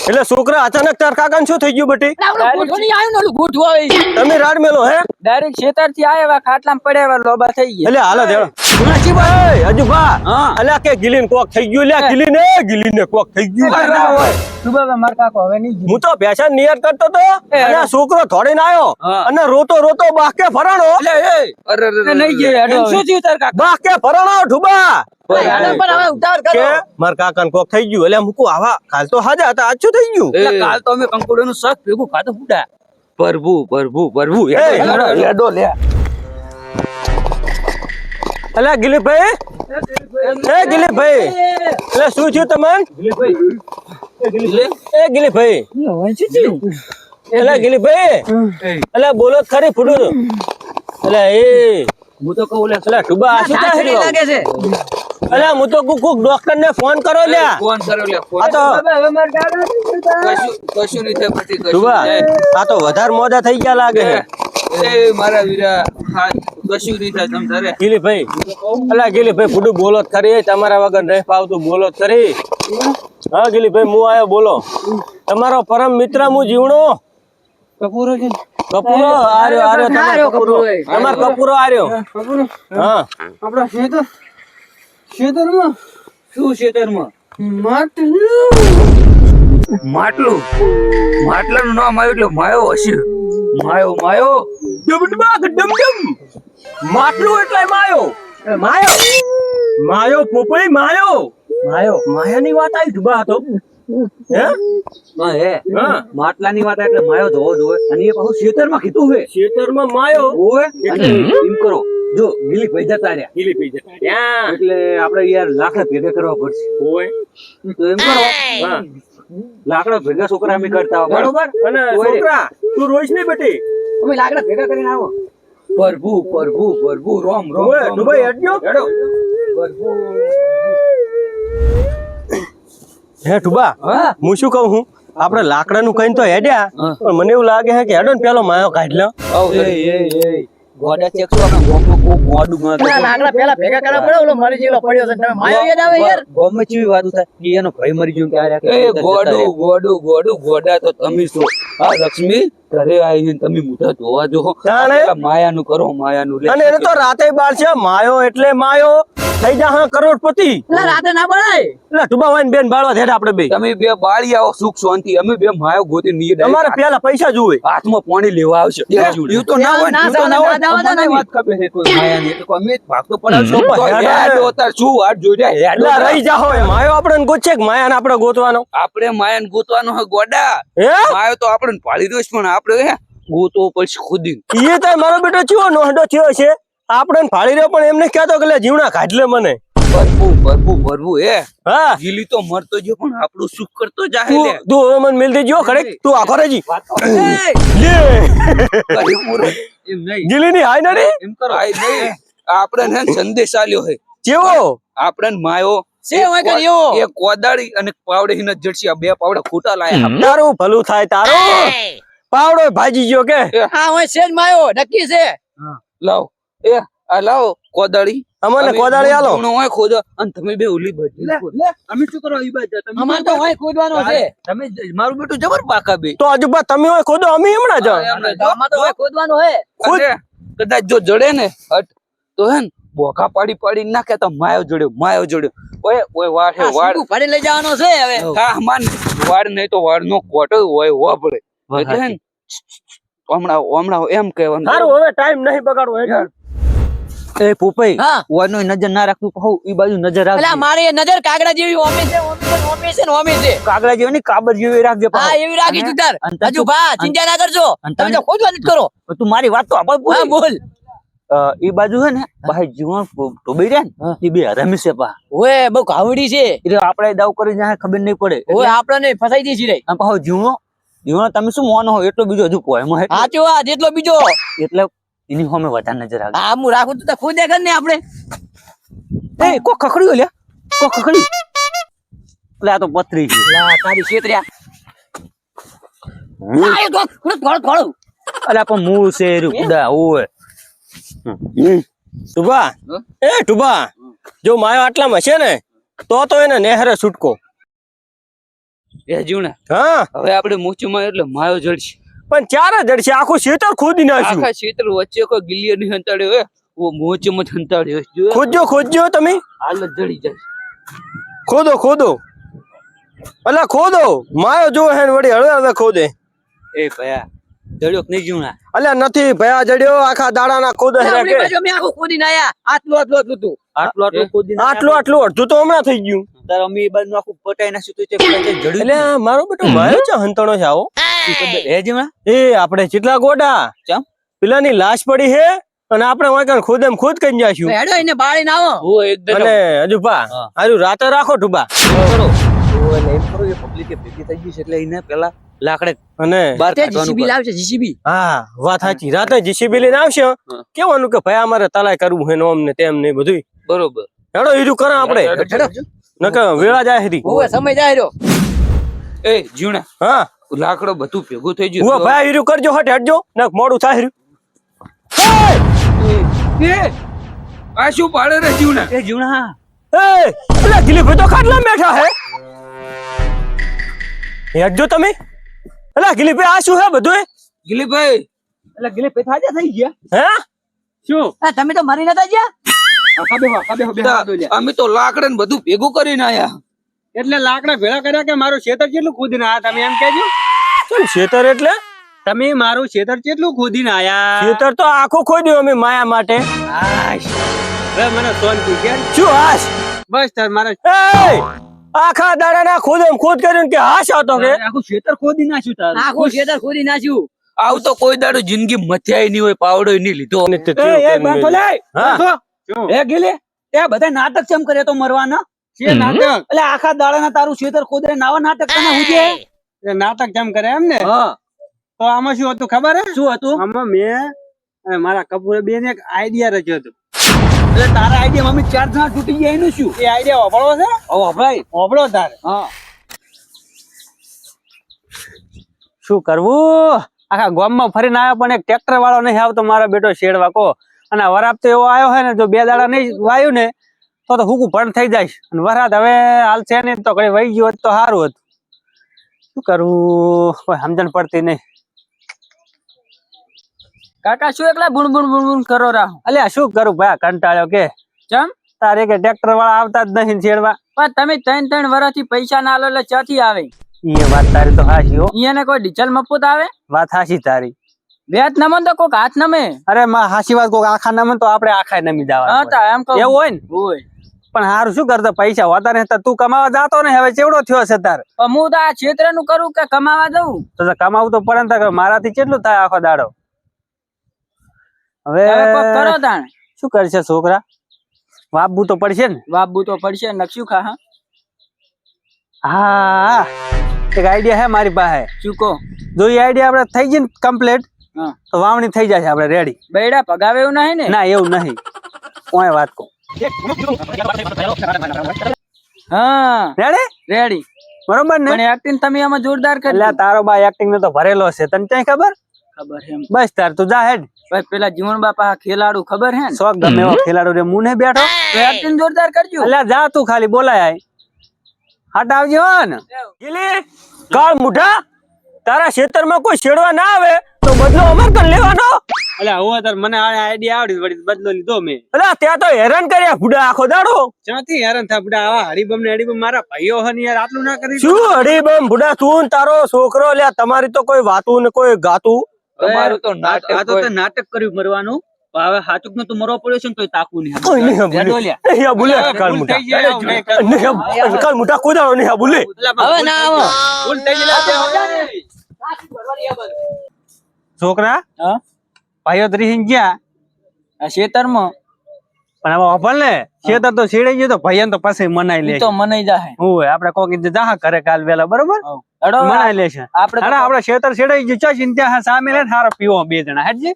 એટલે છોકરા અચાનક તાર કાકાને શું થઈ ગયું બટી? તમે રાડ મેલો હે? ડાયરેક્ટ ખેતર થી આવ્યા ખાટલામાં પડ્યા લોબા થઈ ગયા. એટલે હાલો દેડો. હજુ બા અલ્યા કે ગિલીન કોક થઈ ગયું લ્યા ગિલીને કોક થઈ ગયું. તું બાબા માર કાકો હવે નહીં. હું તો પેશન નિયર કરતો તો અને આ છોકરો થોડીને આવ્યો અને રોતો બાકે ફરાણો. નહીં ગયા શું થયું તાર કાકા? બાકે ફરાણો ઠુબા. કે માર કાકાને કોક થઈ ગયું. એટલે મૂકું આવા કાલ તો હાજા હતા આજ શું થઈ ગયું? કાલ તો અમે કંકુડો નું શાક ભેગું ખાધું ફૂટા. પ્રભુ હેડો લે. અલ્યા ગિલીભાઈ એટલે શું થયું તમને? ગિલીભાઈ એટલે ગિલીભાઈ એટલે બોલો ખરી ફૂટું એટલે હું તો કહું એટલે ઠુબા આ શું થાય લાગે છે. એટલે હું તો કોક ડોક્ટર ને ફોન કરો લ્યા. ફોન કરો લે આ તો કશું નહીં થાય પછી ઠુબા આ તો વધારે મોડા થઈ ગયા લાગે છે. એ મારા વીરા હા કશું નહીં થાય તમ તારે ગિલીભાઈ અલા ગિલીભાઈ ફૂટું બોલો જ ખરી તમારા વગર રહી પાવતું બોલો જ ખરી. હા ગિલીભાઈ હું આયો બોલો. તમારો પરમ મિત્ર હું જીવણો કપૂરો છે. કપૂરો આર્યો તમારો કપૂરો આર્યો. હા આપડા ખેતરમાં શું ખેતરમાં માટલું માટલાનું નામ આવ્યું એટલે માયો હશે. માયો માટલું એટલે માયો પોપઈ માયાની વાત આવી ઠુબા તો હે માટલાની વાત એટલે માયો ધોવો જોવે અને એ પાછું ખેતરમાં કીધું છે ખેતરમાં માયો ઓવે એટલે એમ કરો જો ગીલી ભાઈ જતા રહ્યા એટલે આપણે યાર લાકડા ભેગા કરવા પડશે તો એમ કરો લાકડા ભેગા છોકરા અમે કરતા હોય બરોબર અને છોકરા તું રોઈશ નહીં બેટી અમે લાકડા ભેગા કરીને આવો. પ્રભુ રોમ ઓય દુબઈ હટજો હે ઠુબા હું શું કહું હું આપણે લાકડાનું કઈ તો હેડ્યા પણ મને એવું લાગે છે કે હેડો ને પેલો માયો કાઢ લો. ગોડા ચેક છો આપણે ગોમમાં કોક ગોડું માં લાકડા પેલા ભેગા કરવા પડે. ઓલો મરી જેલો પડ્યો છે તમે માયો યાદ આવે યાર. ગોમમાં ચીવી વાત થાય કે એનો ભાઈ મરી ગયો કે ગોડા તો તમે છો આ લક્ષ્મી ઘરે આવીને તમે મુઠા ધોવા જો માયાનું કરો માયાનું અને એને તો રાતે બાર છે માયો એટલે માયો થઈ જા હા કરોડપતિ. રાતે ના બનાય એટલે ઠુબા વાઈન બેન બાળવા થેડ આપણે બે તમે બે બાળી આવો સુખ શાંતિ અમે બે માયો ગોતી નીએ તમારે પેલા પૈસા જોવે હાથમાં પાણી લેવા આવશે એવું તો ના હોય વાત ખબર છે કોઈ માયાની એટલે અમે ભાગતો પડાવશો શું વાત જોઈ રહ્યા રહી જાઓ માયો આપણે ગોતશે કે માયાને આપણે ગોતવાનો આપણે માયાને ગોતવાનો હોય ગોડા માયો તો આપણે પાળી દોશ પણ આપણે ગોતો પછી ખુદી એ તો મારો બેટો ચિયો નોહડો થયો છે આપણે ફાળી રહ્યો પણ એમને કહેતો કે જીવણા કાઢ લે મને ભરવું એ હા ગીલી તો મરતો જો પણ આપણું સુખ કરતો જાય લે તું હવે મને મિલ દેજો ખરે તું આખો રેજી એમ નહીં ગીલી ની હાય નડી એમ કરો આય નહીં આપણે ને સંદેશ આલ્યો હે કેવો આપણે માયો એક કોદાળી અને પાવડે ને જડસી આ બે પાવડા ખોટા લાયા તારું ભલું થાય તારું પાવડો ભાજી ગયો કે હા હોય છે માયો નક્કી છે. લાવ આ લાવો કોદાળી અમને કોદાળી આલો હોય ખોદો અને તમે બે ઓલી બાજુ અમે શું કરો ઈ બાજુ તમે અમાર તો હોય ખોદવાનો છે. તમે મારું બેટું જબર પાકા બે તો હજુ બા તમે હોય ખોદો અમે હમણાં જાવ અમાર તો હોય ખોદવાનો હે. કદાચ જો જડે ને હટ તો હે ને બોખા પાડી નાખે તો માયો જડ્યો ઓય વાડ હે વાડ ફરી લઈ જવાનો છે હવે. હા માન વાડ નહીં તો વાડ નો કોટો હોય હોવા પડે એટલે હે હમણાં એમ કહેવાનું સારું હવે ટાઈમ નહીં બગાડવો યાર. એ પોપઈ ઓનો નજર ના રાખતું કહું ઈ બાજુ નજર રાખ એટલે મારી નજર કાગડા જેવી ઓમી છે કાગડા જેવી ની કાબર જેવી રાખજે હા એવી રાખી તું તાર હજુ ભા ચિંતા ના કરજો તમે તો ખોદવા જ કરો. તું મારી વાત તો આપો હા બોલ. ઈ બાજુ હે ને ભાઈ જીવન ટોબી રે ને ઈ બે રમી છે પા ઓએ બહુ કાવડી છે એટલે આપણે દાવ કરી જાય ખબર નહીં પડે ઓએ આપણને ફસાઈ દી છે રે. આમ પાહો જીવનો તમે શું મોનો હો એટલો બીજો હજુ પોયમાં હે સાચો આ જેટલો બીજો એટલે એની સામે વધારે નજર રાખે. હા હું રાખું તો ખુદ દેખ ને આપણે એ કો ખખડ્યો લે કો ખખડી એટલે આ તો પતરી છે તારી છેતર્યા આયો તો થોડું અલે પણ મૂળ છે રૂપડા ઓય ટુબા ટુબા જો માયો આટલામાં છે ને તો એને નેહરે છૂટકો એ જીવના હા હવે આપણે મૂછમાં એટલે માયો જડશે પણ ચાર જ જડશે આખું ખેતર ખોદી નાખ્યું આખા ક્ષેત્ર વચ્ચે કોઈ ગિલિયર નહીં હંતાડ્યો હે ઓ મૂછમાં જ હંતાડ્યો હે. જો ખોદજો તમે હાલ જ જડી જાય ખોદો અલા ખોદો માયો જો હે ને વળી હળવે ખોદે એ ભયા જડ્યો કે નહીં જીવના અલ્યા નથી ભયા જડ્યો આખા દાડાના ખોદે હે આપણી કે બાજુ અમે આખું ખોદીને આયા આટલું તું આટલું ખોદી આટલું અડધું તો હમણાં થઈ ગયું તાર અમી બાજુ આખું પટાઈ નાખ્યું તો તે પેલા તે જડ્યું એટલે મારો બેટો માયો છે હંતણો છે આવો હે જીવના એ આપણે ચેટલા ગોડા ચમ પેલાની લાશ પડી હે અને આપણે વાંકણ ખોદેમ ખોદ કરી જાશું હેડો એને બાળીને આવો ઓ એકદમ અને હજુ પા હા. હારું રાતે રાખો ઠુબા કરો તો એટલે એમ કરો કે પબ્લિકે ભેગી થઈ ગઈ છે એટલે એને પેલા લાકડે અને બહાર તે કાઢવાનું જીસીબી કરે. લાવશે જીસીબી હા વાત સાચી રાતે જીસીબી લઈને આવશે કેવાનું કે ભાઈ અમારે તલાય કરવું હે ને ઓમ ને તેમ ને બધું બરોબર હેડો હીરું કરે આપણે નકર વેળા જાય હીરી ઓવે સમય જાય રહ્યો એ જીવના હા લાકડો બધું ભેગું થઈ ઉભો ગયું ભાઈ હીરું કરજો હટ હેડજો ને મોડું થાય હીરું એ આ શું પાડે રે જીવના એ જીવના એ અલા દિલીપભાઈ તો ખાટલા બેઠા હે હેડજો તમે અલા દિલીપભાઈ આ શું હે બધું ગિલીભાઈ એટલે ગિલે પેથા જ થઈ ગયા હે શું તમે તો મરી નતા ગયા અમે તો લાકડા ને બધું ભેગું કરીને આયા એટલે લાકડા ભેળા કર્યા કે મારું ખેતર કેટલું ખોદીને આયા તમે એમ કેજો શું શેતર એટલે તમે મારું ખેતર કેટલું ખોદીને આયા શેતર તો આખું ખોદ્યું અમે માયા માટે હવે મને સોનથી કે શું હાશ બસ તાર મારા એ આખા દાડાના ખોદેમ ખોદ કર્યું ને કે હાશ આવતો કે આખું ખેતર ખોદી નાખ્યું તાર આખું ખેતર ખોદી નાખ્યું આવ તો કોઈ દાડો જિંદગી મથ્યાય નહીં હોય પાવડો નહીં લીધો અને તે એ થયું બાંધો લે હા. બાંધો. શું? એ ગિલે તે બધા નાટક કેમ કરે તો મરવાના છે નાટક એટલે આખા દાડાના તારું ખેતર ખોદે નાવા નાટક તને હુજે એ નાટક કેમ કરે એમ ને હા તો આમાં શું હતું ખબર હે શું હતું આમાં મેં મારા કપૂર બેન એક આઈડિયા રચ્યો હતો એટલે તારા આઈડિયા મમ્મી ચાર જણા તૂટી ગયા એનું શું એ આઈડિયા વાપરવો છે ઓ ભાઈ વાપરો તારે હા શું કરવું આખા ગામમાં ફરીને આવ્યો પણ એક ટ્રેક્ટર વાળો નહીં આવતો મારો બેટો શેડવા કો અને વરાપ તો એવો આવ્યો હોય ને જો 2 દાડા નહીં વાયું ને તો હુકું ભણ થઈ જાય અને વરાત હવે હાલ છે ને તો કઈ વહી ગયો હોત તો સારું હતું શું કરવું કોઈ સમજણ પડતી નહીં કાકા શું એકલા બુણ બુણ બુણ બુણ કરો રાહો અલ્યા શું કરું ભાઈ કંટાળ્યો કે ચમ તારે કે ટ્રેક્ટર વાળા આવતા જ નહીં શેડવા પણ તમે 3 વર્ષથી પૈસા ના લો એટલે ક્યાંથી આવે એ વાત તારી તો હાચી હો અહીંયા કોઈ ડીઝલ મફત આવે વાત હાચી તારી વેત નમન તો કોક હાથ નમે અરે માં હાચી વાત કોક આખા નમે તો આપણે આખા નમી હા જવા તા એમ કહું એવું હોય ને હોય પણ હારું શું કરતો પૈસા હોતા ને તું કમાવા જાતો ને હવે ચેવડો થયો છે તાર પણ હું તો આ ક્ષેત્ર નું કરું કે કમાવા દઉં તો કમાવું તો પડે ને તાર મારાથી કેટલું થાય આખો દાડો હવે હવે કોક કરો તાણ શું કરશે છોકરા વાપવું તો પડશે ને વાબુ તો પડશે નકશું ખા હા હા એક આઈડિયા હે મારી પાસે ચૂકો જો એ આઈડિયા આપણે થઈ ગઈ ને કમ્પ્લીટ હા તો વાવણી થઈ જશે આપણે રેડી બૈડા પગાવે એવું નહીં ને ના એવું નહીં કોઈ વાત કહું હા રેડી રેડી બરોબર ને પણ એક્ટિંગ તમે આમાં જોરદાર કરી એટલે તારો બા એક્ટિંગ નો તો ભરેલો છે તને ક્યાંય ખબર ખબર હે એમ. બસ તાર તું જા હેડ ભાઈ પેલા જીવન બાપા ખેલાડુ ખબર હે ને શોખ ગમે એવો ખેલાડો રે મુને બેઠો તો એક્ટિંગ જોરદાર કરજો એટલે જા તું ખાલી બોલાય આય હટ આવજો હો ને ગિલી કાળ મુઢા તારા ખેતરમાં કોઈ છેડવા ના આવે તો બદલો અમર કર લેવાનો એટલે હવે તાર મને આઈડિયા આવડી વળી બદલો લીધો મેં અલા ત્યાં તો હેરાન કર્યા ફૂડા આખો દાડો ક્યાંથી હેરાન થા બડા આવા હરીબમ ને હરીબમ મારા ભાઈઓ હે ને યાર આટલું ના કરી શું હરીબમ ફૂડા તું ને તારો છોકરો લ્યા તમારી તો કોઈ વાતું ને કોઈ ગાતું તમારું તો નાટક આ તો હોય. તે નાટક કર્યું મરવાનું પણ હવે હાચુક નો તો મરવો પડ્યો છે ને તોય તાકવું નહીં કોઈ નહીં બોલે હેડો લ્યા. નહીં બોલે કાળ મુઢા નહીં કાળ મુઢા કોઈ દાડો નહીં બોલે હવે ના આવો ભૂલ થઈ ગયેલા છોકરા હા ભાઈઓ ત્રીસ ગયા આ ખેતરમાં પણ હવે અભલ ને ખેતર તો છેડાઈ ગયું તો ભાઈઓ તો પછી મનાઈ લે ઈ તો મનાઈ જાહે હોય આપણે કોક જાહા કરે કાલ વેલા બરોબર હેડો મનાઈ લેશે આપણે આપણે ખેતર છેડાઈ ગયું ચા ચિંતા સામે લે હારો પીવો 2 જણા હેડજે